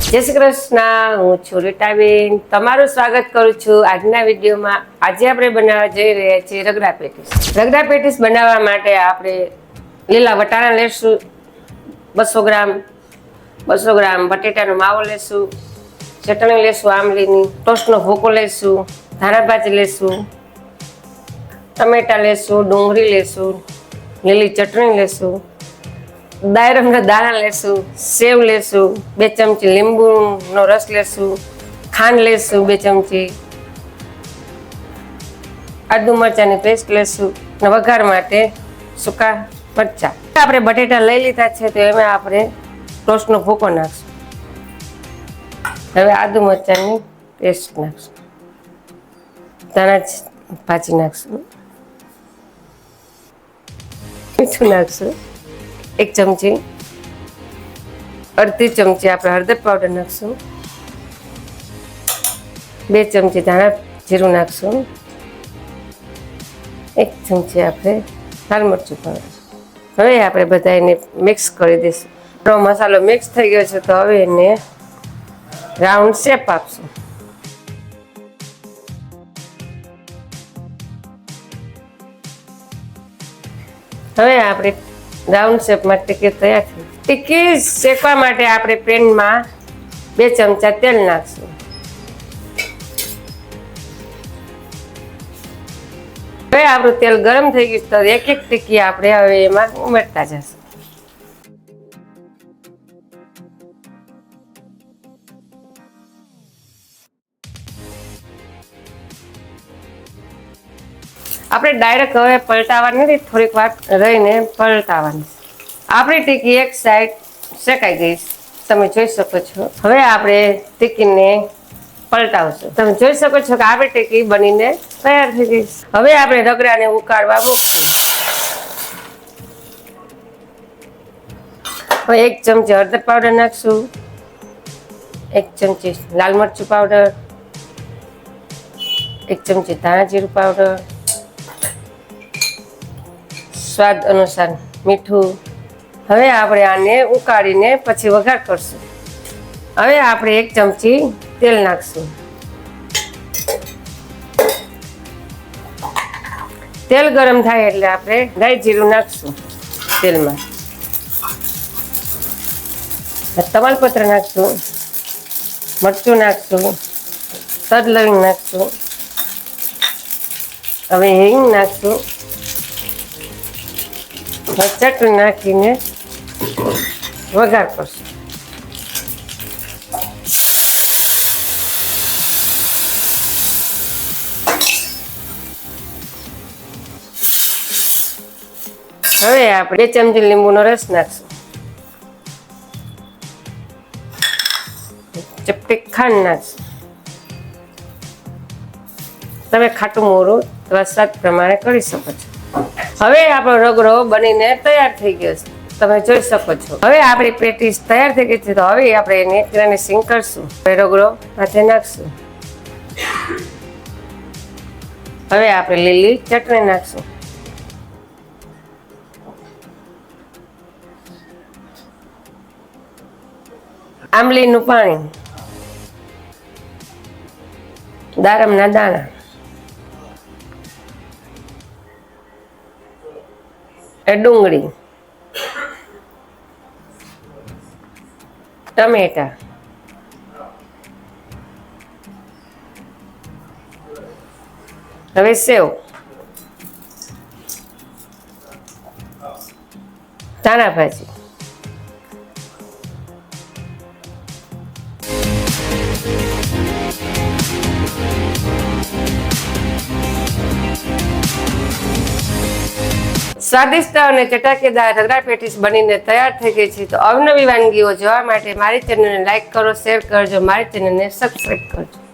જય શ્રી કૃષ્ણ, હું છું રીટાબેન. તમારું સ્વાગત કરું છું આજના વિડીયોમાં. આજે આપણે બનાવવા જઈ રહ્યા છીએ રગડા પેટીસ. રગડા પેટીસ બનાવવા માટે આપણે લીલા વટાણા લેશું 200 ગ્રામ, 200 ગ્રામ બટેટાનો માવો લેશું, ચટણી લેશું આંબલીની, ટોસ્ટનો ભૂકો લેશું, ધાણાભાજી લેશું, ટમેટા લેશું, ડુંગળી લેશું, લીલી ચટણી લેશું, દાયરમના દાણા લેશું, સેવ લેશું, 2 ચમચી લીંબુનો રસ લેશું, ખાંડ લેશું 2 ચમચી, આદુ મરચાંની પેસ્ટ લેશું અને વઘાર માટે સૂકા મરચાં. આપણે બટેટા લઈ લીધા છે તો એમાં આપણે ટોસ્ટનો ભૂકો નાખશું. હવે આદુ મરચાંની પેસ્ટ નાખશું, ધાણા ભાજી નાખશું, મીઠું નાખશું 1 ચમચી, અડધી ચમચી આપણે હળદર પાવડર નાખશું, 2 ચમચી ધાણા જીરું નાખશું, 1 ચમચી આપણે લાલ મરચું પાવડર. હવે આપણે બધા એને મિક્સ કરી દઈશું. આપણો મસાલો મિક્સ થઈ ગયો છે તો હવે એને રાઉન્ડ શેપ આપશું. હવે આપણે રાઉન્ડ શેપમાં ટીકી તૈયાર થઈ. ટીકી શેકવા માટે આપણે પેનમાં 2 ચમચા તેલ નાખશું. હવે આપણું તેલ ગરમ થઈ ગયું તો એક એક ટીકી આપણે હવે એમાં ઉમેરતા જશું. આપણે ડાયરેક્ટ હવે પલટાવવાની નથી, થોડીક વાર રહીને પલટાવવાની. આપણી ટીકી એક સાઈડ શેકાઈ ગઈ, તમે જોઈ શકો છો. હવે આપણે ટીકીને પલટાવશું. તમે જોઈ શકો છો કે આપણી ટીકી બનીને તૈયાર થઈ ગઈ. હવે આપણે રગડાને ઉકાળવા મૂકશું. હવે 1 ચમચી હળદર પાવડર નાખશું, 1 ચમચી લાલ મરચું પાવડર, 1 ચમચી ધાણા જીરું પાવડર, સ્વાદ અનુસાર મીઠું. હવે આપણે આને ઉકાળીને પછી વઘાર કરશું. હવે આપણે 1 ચમચી તેલ નાખશું. તેલ ગરમ થાય એટલે આપણે રાઈ જીરું નાખશું તેલમાં, તમાલપત્ર નાખશું, મરચું નાખશું, તજ લવિંગ નાખશું, હવે હિંગ નાખશું, ચટણી નાખીને વઘાર કરશું. હવે આપણે 2 ચમચી લીંબુનો રસ નાખશું, ચપટી ખાંડ નાખશું. તમે ખાટું મોરું સ્વાદ પ્રમાણે કરી શકો છો. હવે આપણો રગડો બનીને તૈયાર થઈ ગયો છે, તમે જોઈ શકો છો. હવે આપણી પેટીસ તૈયાર થઈ ગઈ છે તો હવે આપણે એને ગ્રેનેસિંગ કરશું. હવે રગડો માથે નાખશું. હવે આપણે લીલી ચટણી નાખશું, આંબલીનું પાણી, દાડમના દાણા, ડુંગળી, ટમેટા, હવે સેવ, ધાણા ભાજી, સ્વાદિષ્ટ અને ચટાકેદાર રગડા પેટીસ બનીને તૈયાર થઈ ગઈ છે. તો અવનવી વાનગીઓ જોવા માટે મારી ચેનલને લાઈક કરો, શેર કરજો, મારી ચેનલને સબસ્ક્રાઈબ કરજો.